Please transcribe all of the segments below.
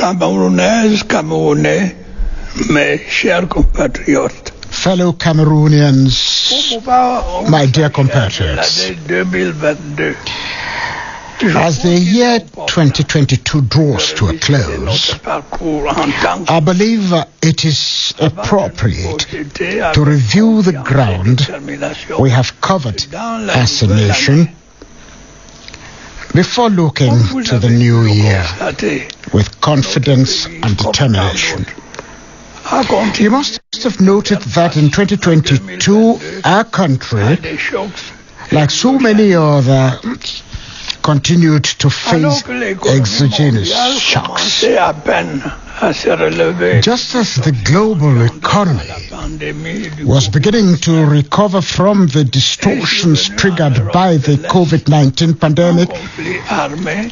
Camerounaises, Camerounais, mes chers compatriotes. Fellow Cameroonians, my dear compatriots, as the year 2022 draws to a close, I believe it is appropriate to review the ground we have covered as a nation before looking to the new year with confidence and determination. You must have noted that in 2022, our country, like so many other, continued to face exogenous shocks. Just as the global economy was beginning to recover from the distortions triggered by the COVID-19 pandemic,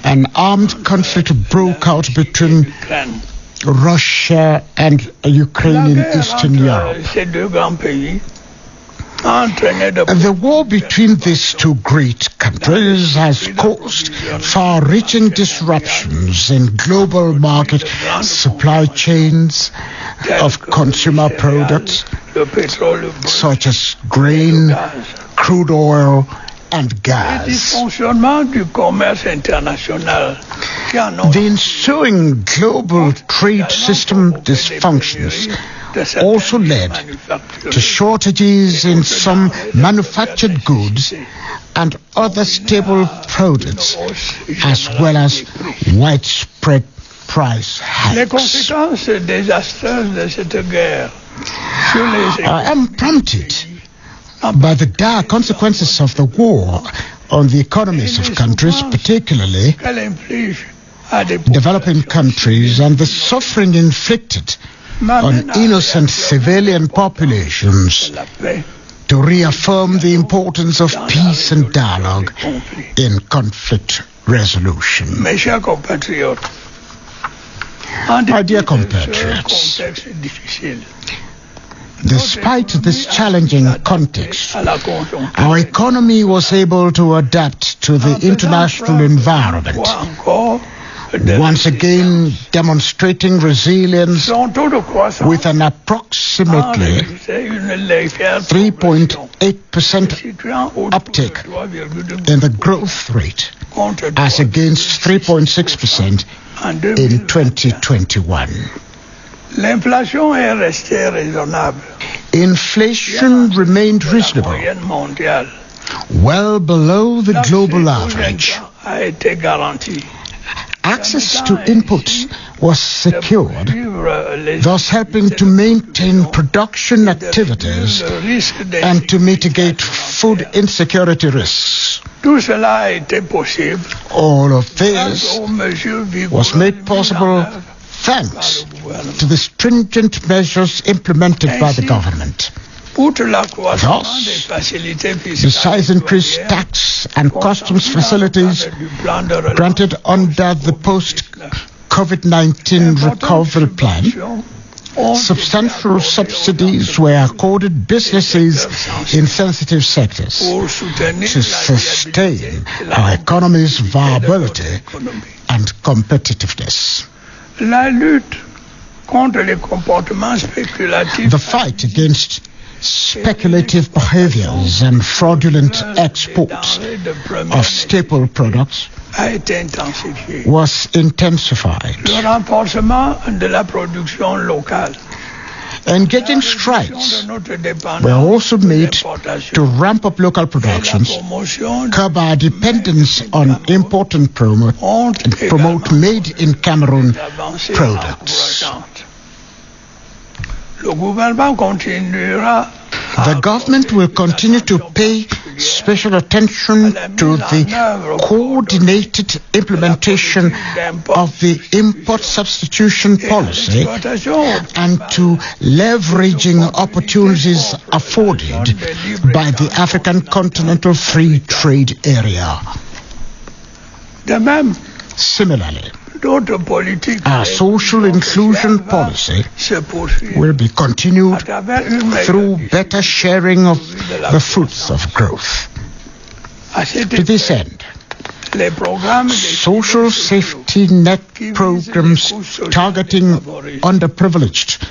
an armed conflict broke out between Russia and Ukraine in Eastern Europe. The war between these two great countries has caused far-reaching disruptions in global market supply chains of consumer products such as grain, crude oil, and gas. The ensuing global trade system dysfunctions also led to shortages in some manufactured goods and other staple products, as well as widespread price hikes. I am prompted by the dire consequences of the war on the economies of countries, particularly developing countries, and the suffering inflicted on innocent civilian populations, to reaffirm the importance of peace and dialogue in conflict resolution. My dear compatriots, despite this challenging context, our economy was able to adapt to the international environment, once again demonstrating resilience with an approximately 3.8% uptick in the growth rate, as against 3.6% in 2021. Inflation remained reasonable, well below the global average. Access to inputs was secured, thus helping to maintain production activities and to mitigate food insecurity risks. All of this was made possible thanks to the stringent measures implemented by the government. Thus, besides increased tax and customs facilities granted under the post-COVID-19 recovery plan, substantial subsidies were accorded businesses in sensitive sectors to sustain our economy's viability and competitiveness. The fight against speculative behaviors and fraudulent exports of staple products was intensified. Engaging strikes were also made to ramp up local productions, curb our dependence on import and promote made in Cameroon products. The government will continue to pay special attention to the coordinated implementation of the import substitution policy and to leveraging opportunities afforded by the African Continental Free Trade Area. Similarly, our social inclusion policy will be continued through better sharing of the fruits of growth. To this end, social safety net programs targeting underprivileged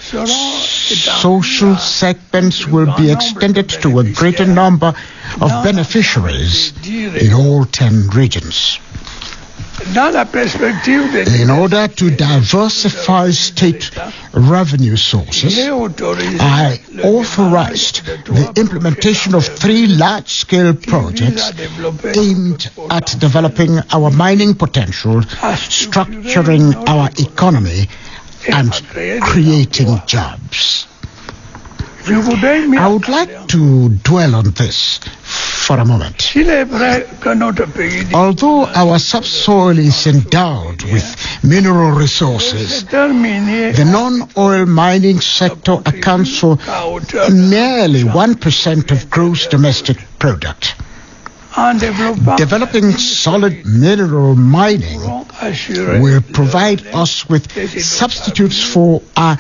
social segments will be extended to a greater number of beneficiaries in all 10 regions. In order to diversify state revenue sources, I authorized the implementation of 3 large-scale projects aimed at developing our mining potential, structuring our economy, and creating jobs. I would like to dwell on this for a moment. Although our subsoil is endowed with mineral resources, the non-oil mining sector accounts for nearly 1% of gross domestic product. Developing solid mineral mining will provide us with substitutes for our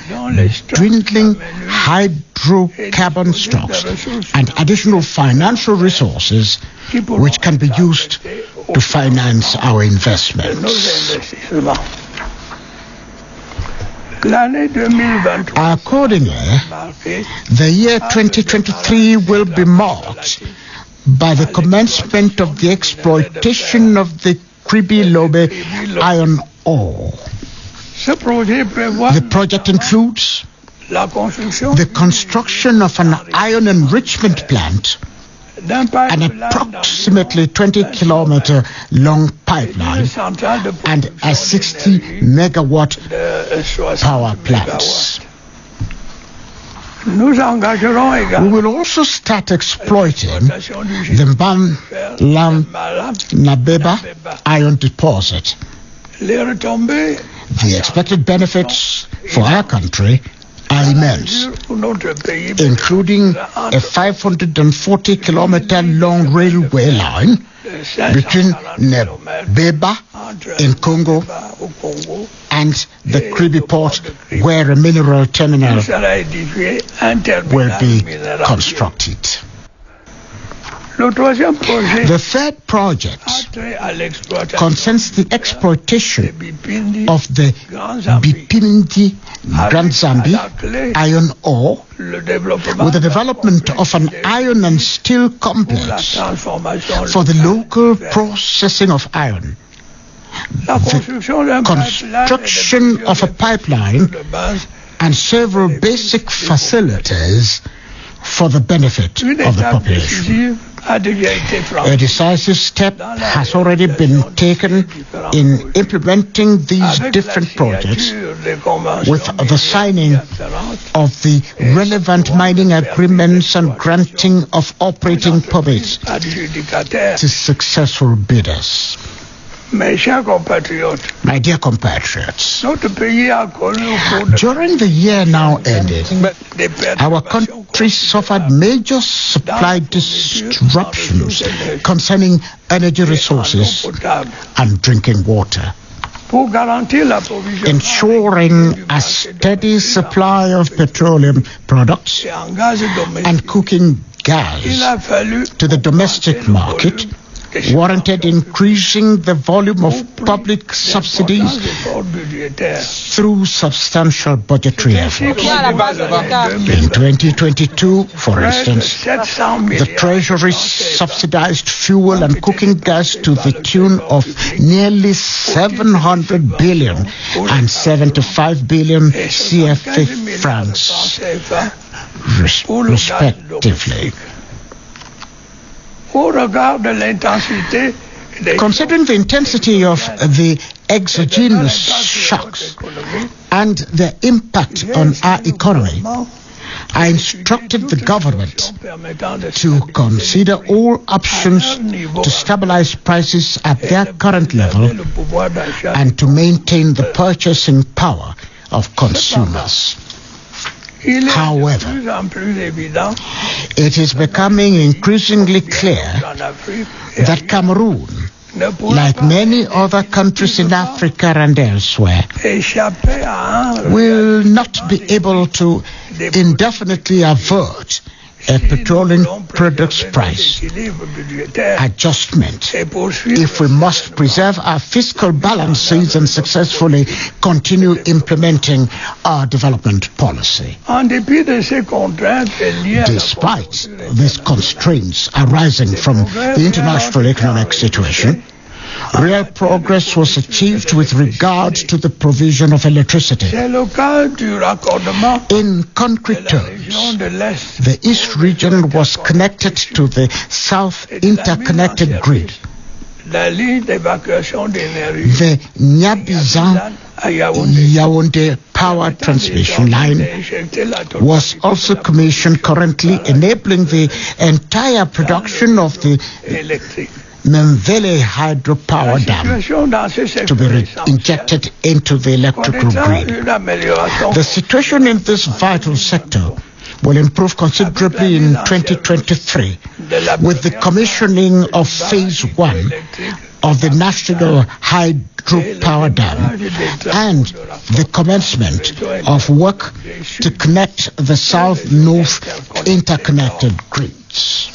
dwindling hydrocarbon stocks and additional financial resources which can be used to finance our investments. Accordingly, the year 2023 will be marked by the commencement of the exploitation of the Kribi-Lobe iron ore. The project includes the construction of an iron enrichment plant, an approximately 20-kilometer long pipeline, and a 60-megawatt power plant. We will also start exploiting the Nabeba iron deposit. The expected benefits for our country are immense, including a 540-kilometer long railway line between Nabeba in Congo and the Kribi port, where a mineral terminal will be constructed. The third project concerns the exploitation of the Bipindi Grand Zambi iron ore with the development of an iron and steel complex for the local processing of iron. The construction of a pipeline and several basic facilities for the benefit of the population. A decisive step has already been taken in implementing these different projects with the signing of the relevant mining agreements and granting of operating permits to successful bidders. My dear compatriots, during the year now ended, our country suffered major supply disruptions concerning energy resources and drinking water. Ensuring a steady supply of petroleum products and cooking gas to the domestic market warranted increasing the volume of public subsidies through substantial budgetary efforts. In 2022, for instance, the Treasury subsidized fuel and cooking gas to the tune of nearly 700 billion and 75 billion CFA francs, respectively. Considering the intensity of the exogenous shocks and their impact on our economy, I instructed the government to consider all options to stabilize prices at their current level and to maintain the purchasing power of consumers. However, it is becoming increasingly clear that Cameroon, like many other countries in Africa and elsewhere, will not be able to indefinitely avert a petroleum products price adjustment if we must preserve our fiscal balances and successfully continue implementing our development policy. Despite these constraints arising from the international economic situation, real progress was achieved with regard to the provision of electricity. In concrete terms, the East region was connected to the South interconnected grid. The Nyabizan-Yaoundé power transmission line was also commissioned, currently enabling the entire production of the Memvele hydropower dam to be injected into the electrical grid. The situation in this vital sector will improve considerably in 2023 with the commissioning of phase 1 of the National Hydropower Dam and the commencement of work to connect the South-North interconnected grids.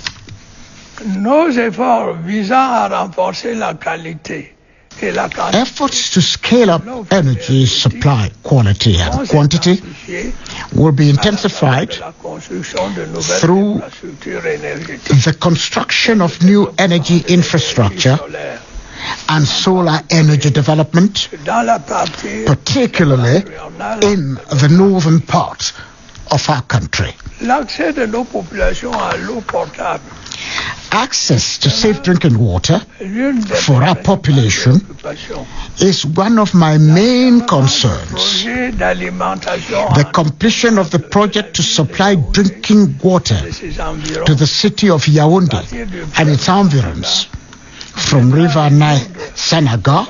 Efforts to scale up energy supply quality and quantity will be intensified through the construction of new energy infrastructure and solar energy development, particularly in the northern part of our country. Access to safe drinking water for our population is one of my main concerns. The completion of the project to supply drinking water to the city of Yaoundé and its environs from River Senegal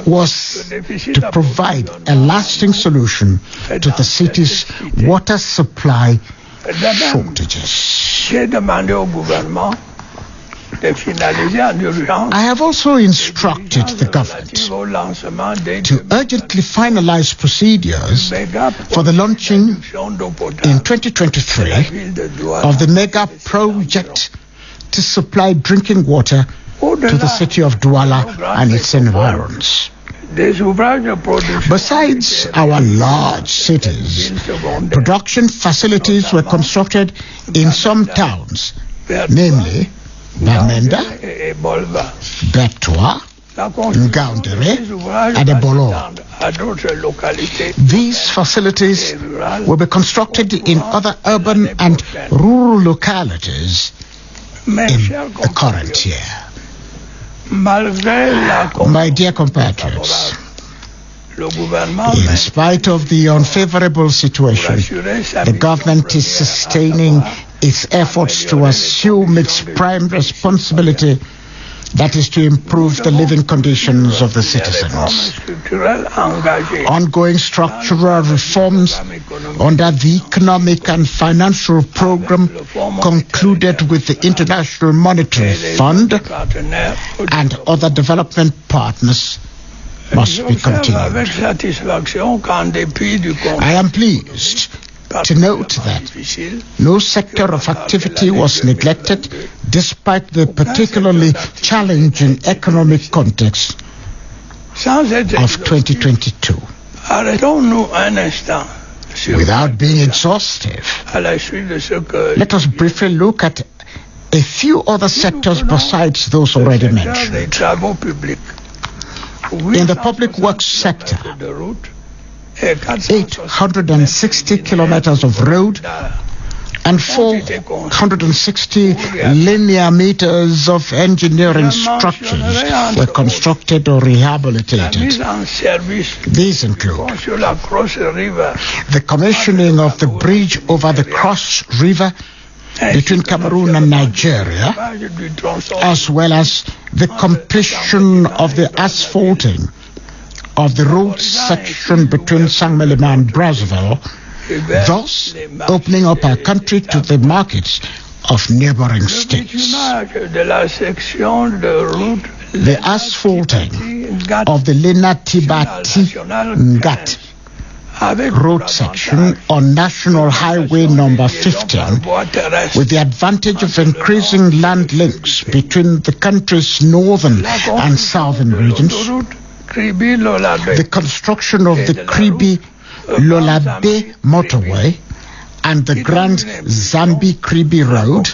was to provide a lasting solution to the city's water supply shortages. I have also instructed the government to urgently finalize procedures for the launching in 2023 of the mega project to supply drinking water to the city of Douala and its environs. Besides our large cities, production facilities were constructed in some towns, namely Bamenda, Betwa, Ngaoundéré, and Ebolo. These facilities will be constructed in other urban and rural localities in the current year. My dear compatriots, in spite of the unfavorable situation, the government is sustaining its efforts to assume its prime responsibility, that is to improve the living conditions of the citizens. Ongoing structural reforms under the economic and financial program concluded with the International Monetary Fund and other development partners must be continued. I am pleased to note that no sector of activity was neglected despite the particularly challenging economic context of 2022. Without being exhaustive, let us briefly look at a few other sectors besides those already mentioned. In the public works sector, 860 kilometers of road and 460 linear meters of engineering structures were constructed or rehabilitated. These include the commissioning of the bridge over the Cross River between Cameroon and Nigeria, as well as the completion of the asphalting of the road section between Saint-Melema and Brazzaville, thus opening up our country to the markets of neighboring states. The asphalting of the Lena Tibati Ngat road section on National Highway number 15, with the advantage of increasing land links between the country's northern and southern regions. The construction of the Kribi-Lolabe motorway and the Grand Zambi-Kribi Road,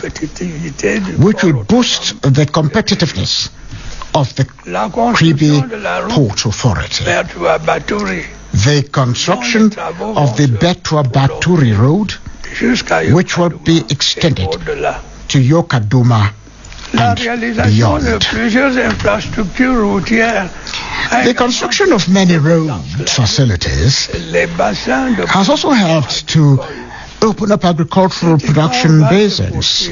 which will boost the competitiveness of the Kribi Port Authority. The construction of the Betua-Baturi Road, which will be extended to Yokaduma and beyond. The construction of many road facilities has also helped to open up agricultural production basins.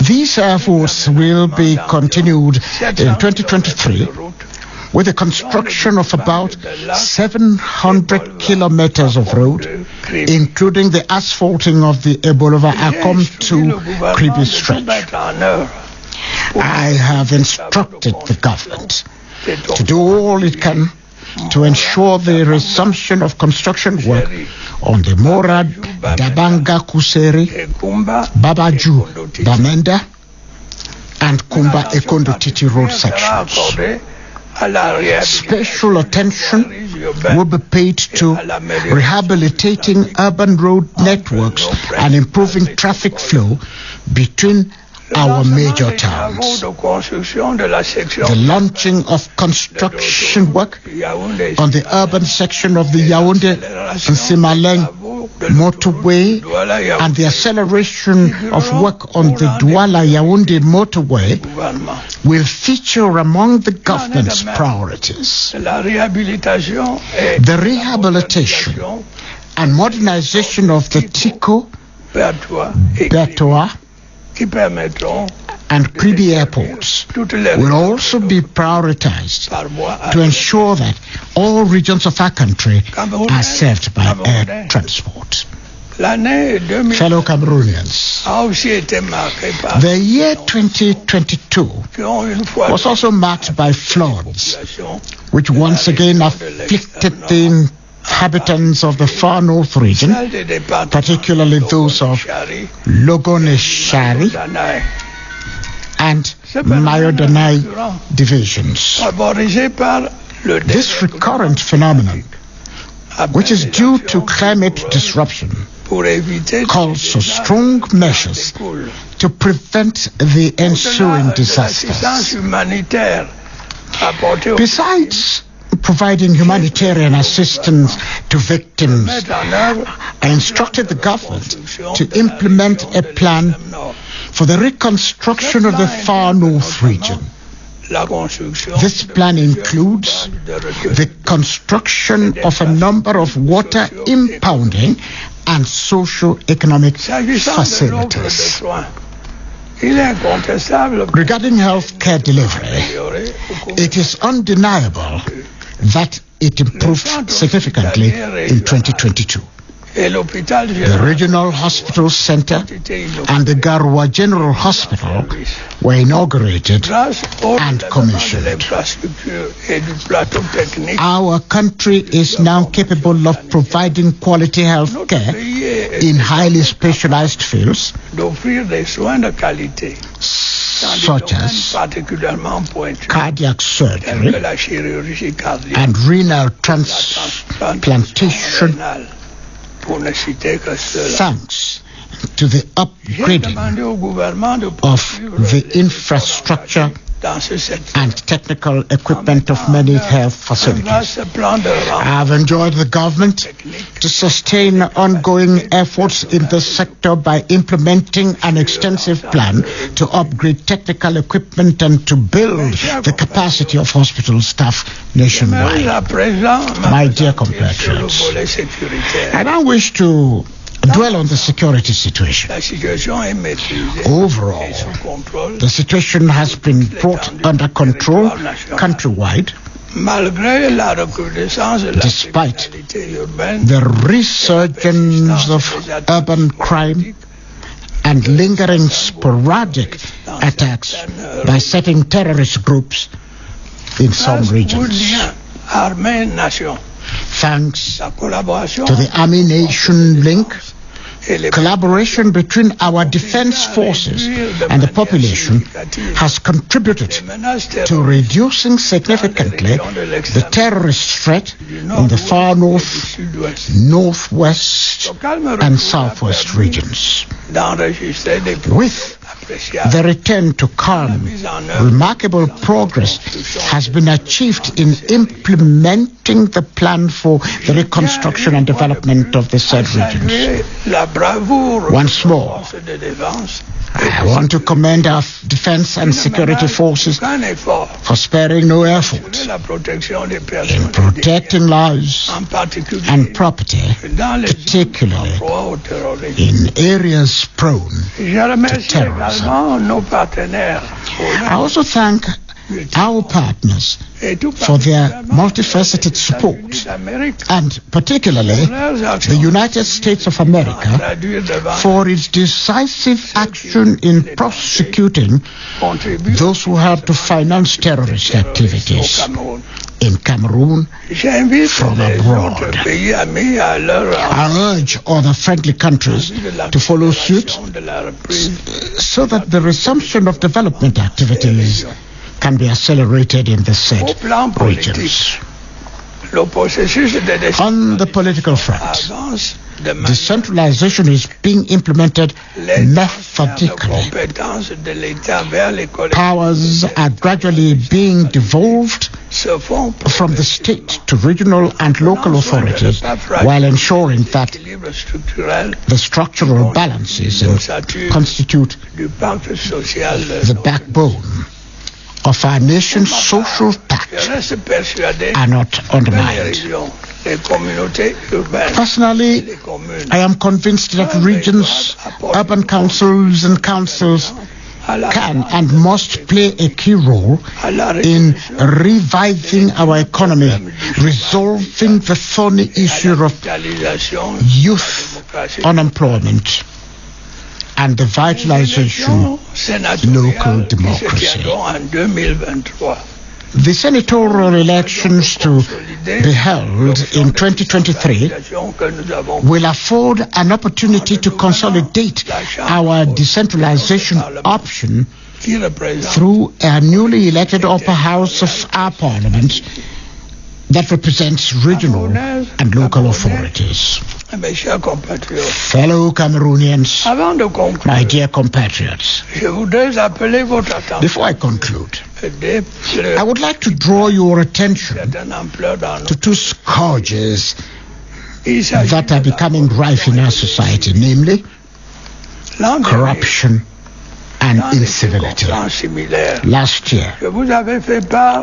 These efforts will be continued in 2023 with the construction of about 700 kilometers of road, including the asphalting of the Ebolova-Akom to Kribi stretch. I have instructed the government to do all it can to ensure the resumption of construction work on the Morad Dabanga Kuseri, Babaju Bamenda, and Kumba Ekondo Titi road sections. Special attention will be paid to rehabilitating urban road networks and improving traffic flow between our major towns. The launching of construction work on the urban section of the Yaoundé-Nsimaleng motorway and the acceleration of work on the Douala-Yaoundé motorway will feature among the government's priorities. The rehabilitation and modernization of the Tiko, Betua, and Kribi airports will also be prioritized to ensure that all regions of our country are served by air transport. Fellow Cameroonians, the year 2022 was also marked by floods, which once again afflicted the inhabitants of the far north region, particularly those of Logoneshari and Mayodanai divisions. This recurrent phenomenon, which is due to climate disruption, calls for strong measures to prevent the ensuing disasters. Besides providing humanitarian assistance to victims, I instructed the government to implement a plan for the reconstruction of the far north region. This plan includes the construction of a number of water impounding and socio-economic facilities. Regarding health care delivery, it is undeniable that it improved significantly in 2022. The Regional Hospital Center and the Garoua General Hospital were inaugurated and commissioned. Our country is now capable of providing quality health care in highly specialized fields, such as cardiac surgery and renal transplantation, thanks to the upgrading of the infrastructure and technical equipment of many health facilities. I have enjoyed the government to sustain ongoing efforts in this sector by implementing an extensive plan to upgrade technical equipment and to build the capacity of hospital staff nationwide. My dear compatriots, I now wish to dwell on the security situation. Overall, the situation has been brought under control countrywide, despite the resurgence of urban crime and lingering sporadic attacks by certain terrorist groups in some regions. Thanks to the Army-Nation link, collaboration between our defense forces and the population has contributed to reducing significantly the terrorist threat in the far north, northwest, and southwest regions. With the return to calm, remarkable progress has been achieved in implementing the plan for the reconstruction and development of the said regions. Once more, I want to commend our defense and security forces for sparing no effort in protecting lives and property, particularly in areas prone to terrorism. I also thank our partners for their multifaceted support, and particularly the United States of America for its decisive action in prosecuting those who help to finance terrorist activities in Cameroon from abroad. I urge other friendly countries to follow suit so that the resumption of development activities can be accelerated in the said regions. On the political front, decentralization is being implemented methodically. Powers are gradually being devolved from the state to regional and local authorities while ensuring that the structural balances constitute the backbone of our nation's social pact are not undermined. Personally, I am convinced that regions, urban councils and councils can and must play a key role in reviving our economy, resolving the thorny issue of youth unemployment, and the vitalization of local democracy. The senatorial elections to be held in 2023 will afford an opportunity to consolidate our decentralization option through a newly elected upper house of our parliament that represents regional and local authorities. Fellow Cameroonians, my dear compatriots, before I conclude, I would like to draw your attention to two scourges that are becoming rife in our society, namely corruption and incivility. Last year,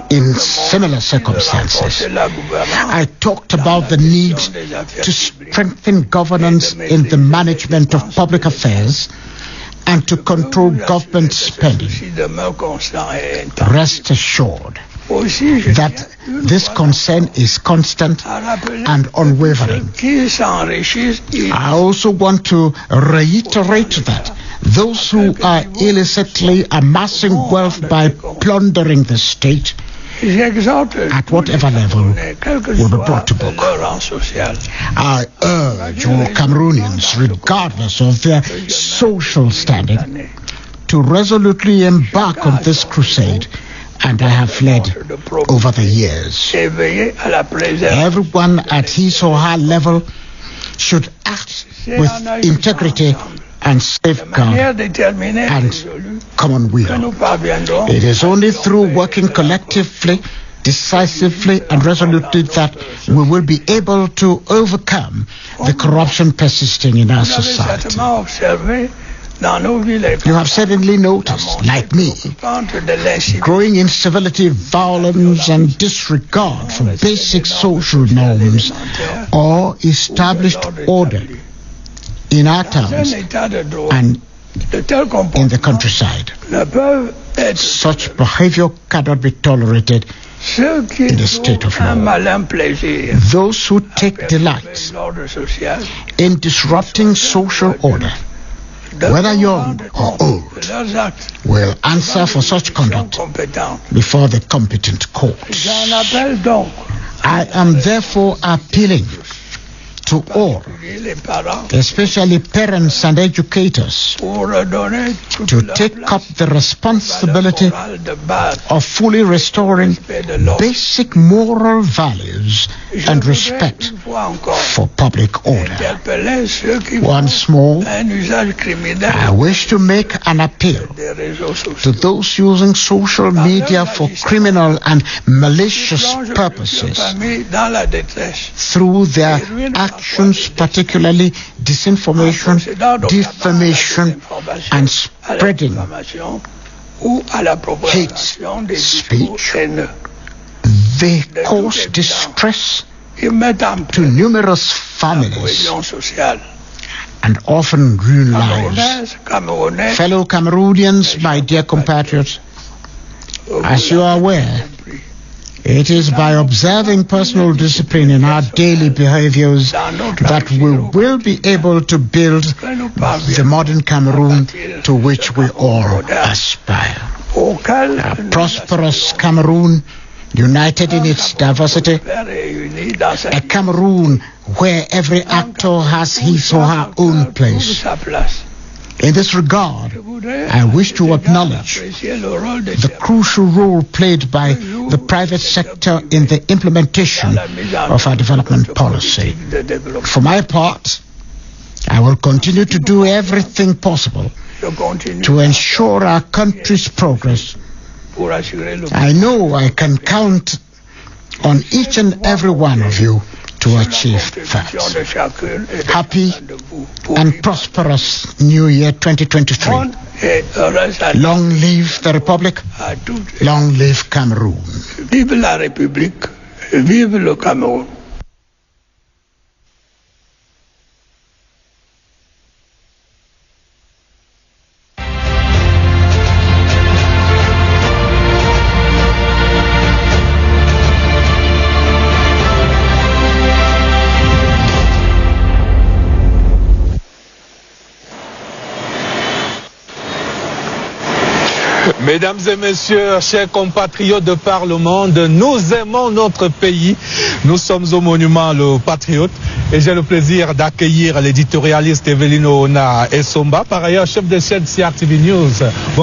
in similar circumstances, I talked about the need to strengthen governance in the management of public affairs and to control government spending. Rest assured that this concern is constant and unwavering. I also want to reiterate that those who are illicitly amassing wealth by plundering the state at whatever level will be brought to book. I urge all Cameroonians, regardless of their social standing, to resolutely embark on this crusade, and I have led over the years. Everyone at his or her level should act with integrity and safeguard and common will. It is only through working collectively, decisively and resolutely that we will be able to overcome the corruption persisting in our society. You have certainly noticed, like me, growing incivility, violence and disregard for basic social norms or established order in our towns and in the countryside. Such behavior cannot be tolerated in the state of law. Those who take delight in disrupting social order, whether young or old, will answer for such conduct before the competent courts. I am therefore appealing to all, especially parents and educators, to take up the responsibility of fully restoring basic moral values and respect for public order. Once more, I wish to make an appeal to those using social media for criminal and malicious purposes through their actions, particularly disinformation, defamation, and spreading hate speech. They cause distress to numerous families and often ruin lives. Fellow Cameroonians, my dear compatriots, as you are aware, it is by observing personal discipline in our daily behaviors that we will be able to build the modern Cameroon to which we all aspire. A prosperous Cameroon, united in its diversity, a Cameroon where every actor has his or her own place. In this regard, I wish to acknowledge the crucial role played by the private sector in the implementation of our development policy. For my part, I will continue to do everything possible to ensure our country's progress. I know I can count on each and every one of you to achieve that. Happy and prosperous New Year 2023. Long live the Republic. Long live Cameroon. Vive la République. Vive le Cameroun. Mesdames et messieurs, chers compatriotes de par le monde, nous aimons notre pays. Nous sommes au monument Le Patriote et j'ai le plaisir d'accueillir l'éditorialiste Evelino Ona Essomba, par ailleurs chef de chaîne CRTV News.